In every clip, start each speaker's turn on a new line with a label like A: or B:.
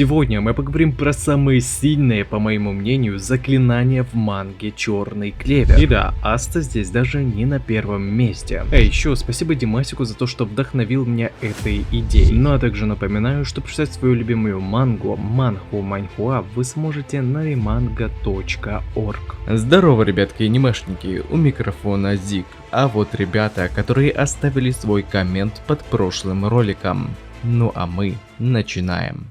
A: Сегодня мы поговорим про самые сильные, по моему мнению, заклинания в манге Черный Клевер. И да, Аста здесь даже не на первом месте. А еще спасибо Димасику за то, что вдохновил меня этой идеей. Ну а также напоминаю, что почитать свою любимую мангу, манху Маньхуа, вы сможете на remanga.org. Здорово, ребятки и анимешники, у микрофона Зик. А вот ребята, которые оставили свой коммент под прошлым роликом. Ну а мы начинаем.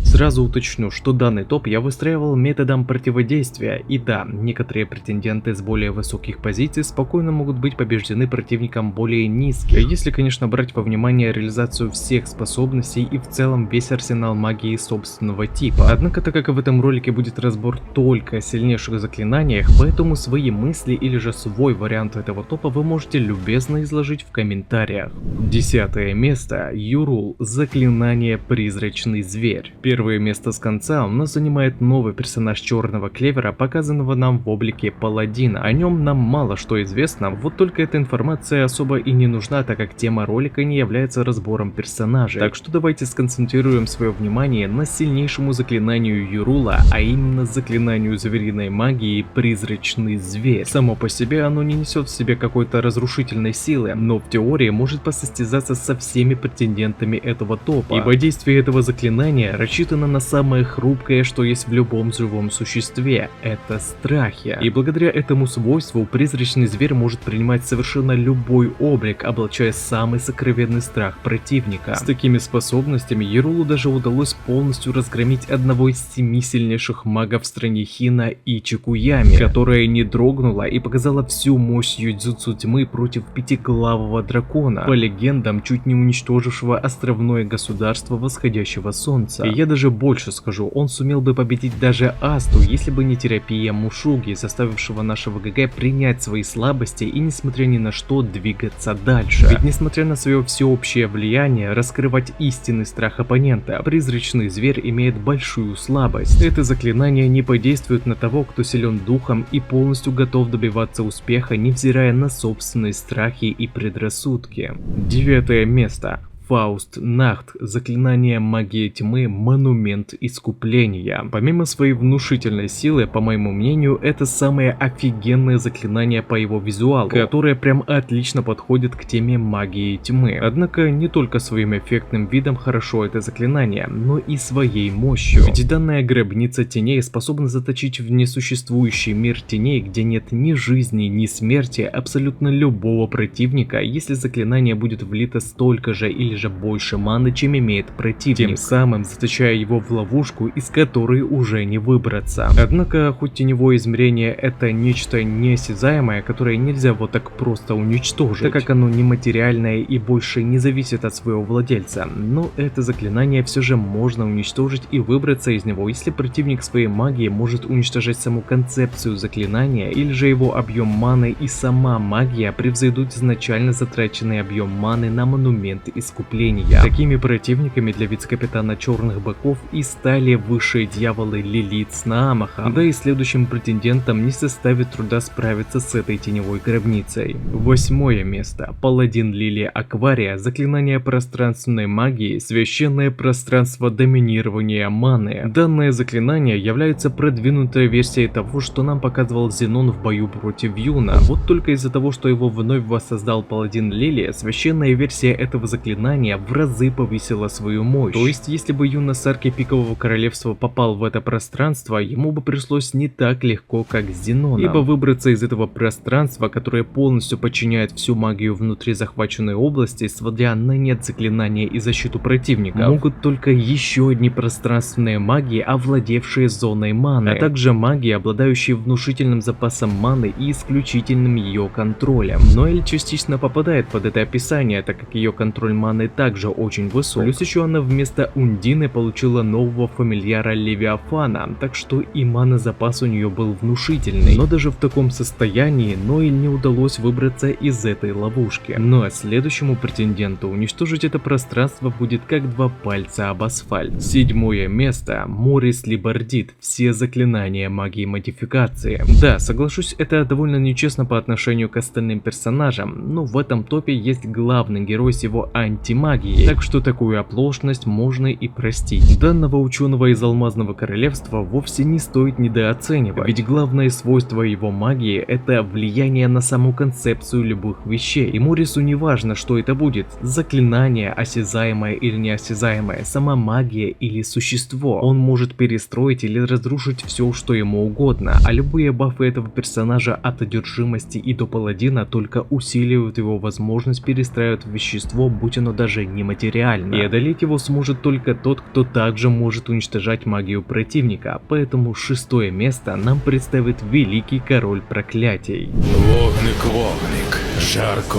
A: Сразу уточню, что данный топ я выстраивал методом противодействия, и да, некоторые претенденты с более высоких позиций спокойно могут быть побеждены противником более низких, если, конечно, брать во внимание реализацию всех способностей и в целом весь арсенал магии собственного типа. Однако, так как в этом ролике будет разбор только о сильнейших заклинаниях, поэтому свои мысли или же свой вариант этого топа вы можете любезно изложить в комментариях. 10 место. Юрул. Заклинание Призрачный Зверь. Первое место с конца у нас занимает новый персонаж Черного Клевера, показанного нам в облике Паладина. О нем нам мало что известно, вот только эта информация особо и не нужна, так как тема ролика не является разбором персонажей. Так что давайте сконцентрируем свое внимание на сильнейшему заклинанию Юрула, а именно заклинанию звериной магии Призрачный Зверь. Само по себе оно не несет в себе какой-то разрушительной силы, но в теории может посостязаться со всеми претендентами этого топа, ибо действие этого заклинания рассчитано на самое хрупкое, что есть в любом живом существе – это страхи. И благодаря этому свойству Призрачный Зверь может принимать совершенно любой облик, облачая самый сокровенный страх противника. С такими способностями Юрулу даже удалось полностью разгромить одного из 7 сильнейших магов в стране Хина Ичику Ями, которая не дрогнула и показала всю мощь юдзюцу тьмы против пятиглавого дракона, по легендам чуть не уничтожившего островное государство восходящего солнца. И я даже больше скажу, он сумел бы победить даже Асту, если бы не терапия Мушуги, заставившего нашего ГГ принять свои слабости и, несмотря ни на что, двигаться дальше. Ведь несмотря на свое всеобщее влияние, раскрывать истинный страх оппонента, Призрачный Зверь имеет большую слабость. Это заклинание не подействует на того, кто силен духом и полностью готов добиваться успеха, невзирая на собственные страхи и предрассудки. 9 место. Фауст Нахт. Заклинание магии тьмы Монумент Искупления. Помимо своей внушительной силы, по моему мнению, это самое офигенное заклинание по его визуалу, которое прям отлично подходит к теме магии тьмы. Однако не только своим эффектным видом хорошо это заклинание, но и своей мощью. Ведь данная гробница теней способна заточить в несуществующий мир теней, где нет ни жизни, ни смерти абсолютно любого противника, если заклинание будет влито столько же или же больше маны, чем имеет противник, тем самым заточая его в ловушку, из которой уже не выбраться. Однако, хоть теневое измерение это нечто неосязаемое, которое нельзя вот так просто уничтожить, так как оно нематериальное и больше не зависит от своего владельца, но это заклинание все же можно уничтожить и выбраться из него, если противник своей магией может уничтожать саму концепцию заклинания, или же его объем маны и сама магия превзойдут изначально затраченный объем маны на Монумент Искупления. Такими противниками для вице-капитана Черных Быков и стали высшие дьяволы Лилит с Наамахом, да и следующим претендентам не составит труда справиться с этой теневой гробницей. 8 место. Паладин Лилия Аквария. Заклинание пространственной магии Священное пространство доминирования маны. Данное заклинание является продвинутой версией того, что нам показывал Зенон в бою против Юна. Вот только из-за того, что его вновь воссоздал Паладин Лилия, священная версия этого заклинания в разы повысила свою мощь. То есть, если бы Юна с арки Пикового Королевства попал в это пространство, ему бы пришлось не так легко, как с Зеноном. Ибо выбраться из этого пространства, которое полностью подчиняет всю магию внутри захваченной области, сводя на нет заклинания и защиту противника, могут только еще одни пространственные магии, овладевшие зоной маны, а также магии, обладающие внушительным запасом маны и исключительным ее контролем. Но Эль частично попадает под это описание, так как ее контроль маны бывает также очень высок. Плюс еще она вместо Ундины получила нового фамильяра Левиафана, так что и мана-запас у нее был внушительный. Но даже в таком состоянии Ноэль не удалось выбраться из этой ловушки. Ну а следующему претенденту уничтожить это пространство будет как два пальца об асфальт. 7-е место. Морис Либардит. Все заклинания магии модификации. Да, соглашусь, это довольно нечестно по отношению к остальным персонажам, но в этом топе есть главный герой с его антимагией, так что такую оплошность можно и простить. Данного ученого из Алмазного Королевства вовсе не стоит недооценивать, ведь главное свойство его магии — это влияние на саму концепцию любых вещей. И Морису не важно, что это будет — заклинание, осязаемое или неосязаемое, сама магия или существо. Он может перестроить или разрушить все, что ему угодно, а любые бафы этого персонажа от одержимости и до паладина только усиливают его возможность перестраивать вещество, будь оно даже нематериально. И одолеть его сможет только тот, кто также может уничтожать магию противника, поэтому 6-е место нам представит Великий Король Проклятий.
B: Вогник, жарко.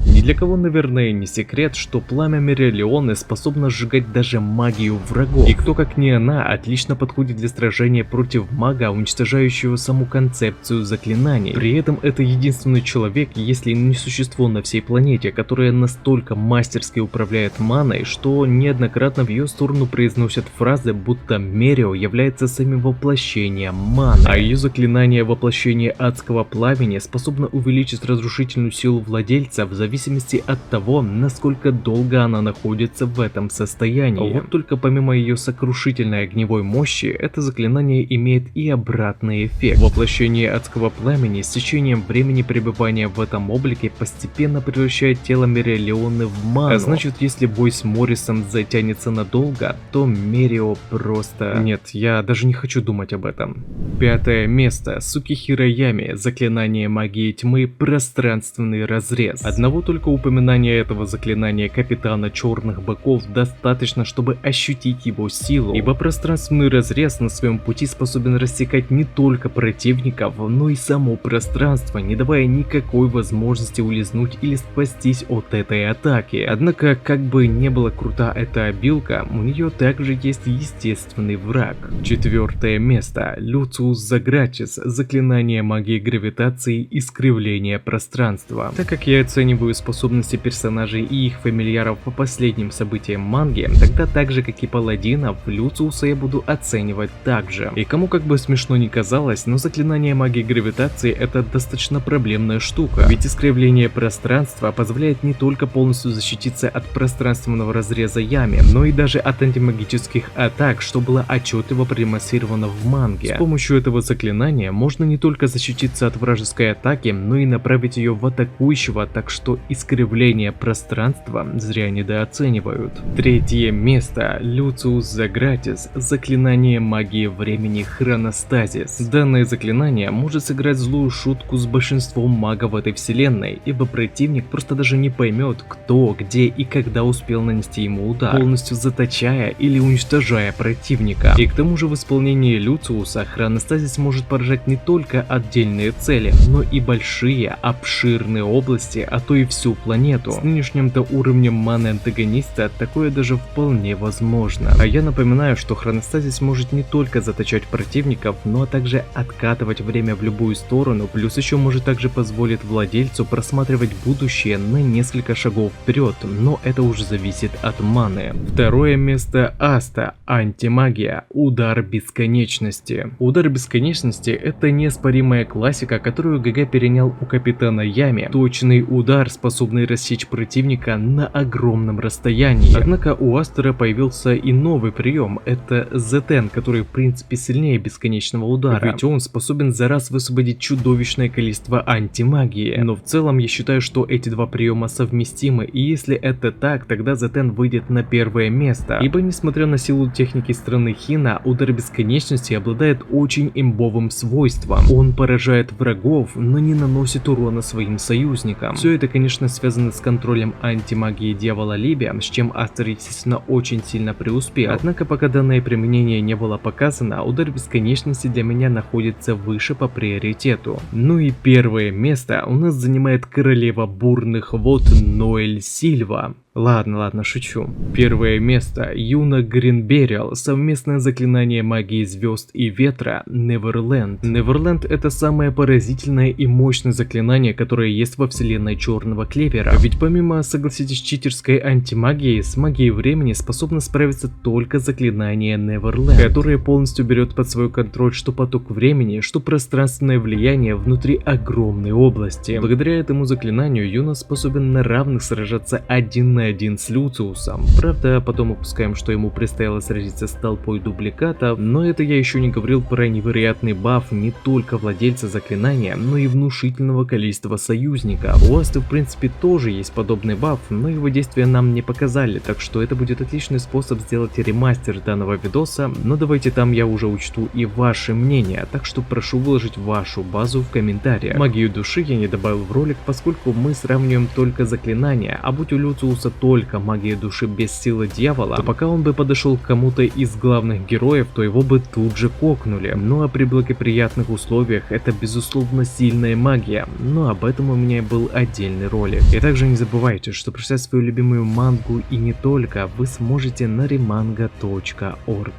A: Ни для кого, наверное, не секрет, что пламя Мерилионы способно сжигать даже магию врагов. И кто как не она отлично подходит для сражения против мага, уничтожающего саму концепцию заклинаний. При этом это единственный человек, если не существо на всей планете, которое настолько мастерски управляет маной, что неоднократно в ее сторону произносят фразы, будто Мерио является самим воплощением маны. А ее заклинание воплощения адского пламени способно увеличить разрушительную силу владельца в зависимости от того, насколько долго она находится в этом состоянии. Вот только помимо ее сокрушительной огневой мощи, это заклинание имеет и обратный эффект. Воплощение адского пламени с течением времени пребывания в этом облике постепенно превращает тело Мерилионы в ману. А значит, если бой с Морисом затянется надолго, то Мерио просто... Нет, я даже не хочу думать об этом. 5-е место. Сукихиро Ями. Заклинание магии тьмы. Пространственный разрез. Одного только упоминания этого заклинания капитана Черных Быков достаточно, чтобы ощутить его силу, ибо пространственный разрез на своем пути способен рассекать не только противников, но и само пространство, не давая никакой возможности улизнуть или спастись от этой атаки. Однако, как бы не была крута эта обилка, у нее также есть естественный враг. 4-е место. Люциус Загратис. Заклинание магии гравитации. Искривление пространства. Так как я оцениваю способности персонажей и их фамильяров по последним событиям манги, тогда так же, как и паладинов, Люциуса я буду оценивать также. И кому как бы смешно не казалось, но заклинание магии гравитации — это достаточно проблемная штука, ведь искривление пространства позволяет не только полностью защититься от пространственного разреза Ями, но и даже от антимагических атак, что было отчетливо продемонстрировано в манге. С помощью этого заклинания можно не только защититься от вражеской атаки, но и направить ее в атакующего, так что искривление пространства зря недооценивают. 3-е место. Люциус Загратис. Заклинание магии времени Хроностазис. Данное заклинание может сыграть злую шутку с большинством магов этой вселенной, ибо противник просто даже не поймет, кто, где и когда успел нанести ему удар, полностью заточая или уничтожая противника. И к тому же в исполнении Люциуса Хроностазис может поражать не только отдельные цели, но и большие, обширные области, а то и всю планету. С нынешним-то уровнем маны антагониста такое даже вполне возможно. А я напоминаю, что Хроностазис может не только заточать противников, но также откатывать время в любую сторону, плюс еще может также позволить владельцу просматривать будущее на несколько шагов вперед, но это уже зависит от маны. 2-е место. Аста. Антимагия. Удар бесконечности. Удар бесконечности — это неоспоримая классика, которую ГГ перенял у капитана Ями. Точный удар, способный рассечь противника на огромном расстоянии. Однако у Астера появился и новый прием — это ZN, который в принципе сильнее бесконечного удара, ведь он способен за раз высвободить чудовищное количество антимагии. Но в целом я считаю, что эти два приема совместимы, и если это так, тогда ZN выйдет на 1-е место, ибо несмотря на силу техники страны Хина, удар бесконечности обладает очень имбовым свойством. Он поражает врагов, но не наносит урона своим союзникам. Все это, конечно, связано с контролем антимагии дьявола Либия, с чем Астер, естественно, очень сильно преуспел. Однако пока данное применение не было показано, удар бесконечности для меня находится выше по приоритету. Ну и 1-е место у нас занимает королева бурных вод Ноэль Сильва. Ладно, шучу. Первое место. Юна Гринберриал. Совместное заклинание магии звезд и ветра Неверленд. Неверленд — это самое поразительное и мощное заклинание, которое есть во вселенной Черного Клевера. Ведь помимо, согласитесь, читерской антимагии, с магией времени способно справиться только заклинание Неверленд, которое полностью берет под свой контроль что поток времени, что пространственное влияние внутри огромной области. Благодаря этому заклинанию Юна способен на равных сражаться один на один с Люциусом. Правда, потом упускаем, что ему предстояло сразиться с толпой дубликатов, но это я еще не говорил про невероятный баф не только владельца заклинания, но и внушительного количества союзников. У Асты, в принципе, тоже есть подобный баф, но его действия нам не показали, так что это будет отличный способ сделать ремастер данного видоса, но давайте там я уже учту и ваше мнение, так что прошу выложить вашу базу в комментариях. Магию души я не добавил в ролик, поскольку мы сравниваем только заклинания, а будь у Люциуса только магия души без силы дьявола, то пока он бы подошел к кому-то из главных героев, то его бы тут же кокнули. Ну а при благоприятных условиях это безусловно сильная магия, но об этом у меня был отдельный ролик. И также не забывайте, что прочитать свою любимую мангу и не только вы сможете на remanga.org.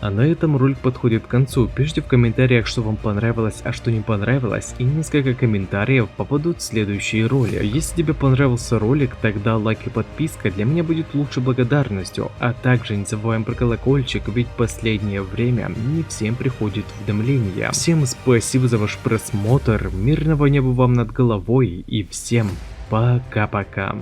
A: А на этом ролик подходит к концу. Пишите в комментариях, что вам понравилось, а что не понравилось, и несколько комментариев попадут в следующие ролики. Если тебе понравился ролик, тогда лайк и подписка для меня будет лучшей благодарностью, а также не забываем про колокольчик, ведь в последнее время не всем приходит уведомления. Всем спасибо за ваш просмотр, мирного неба вам над головой и всем пока-пока.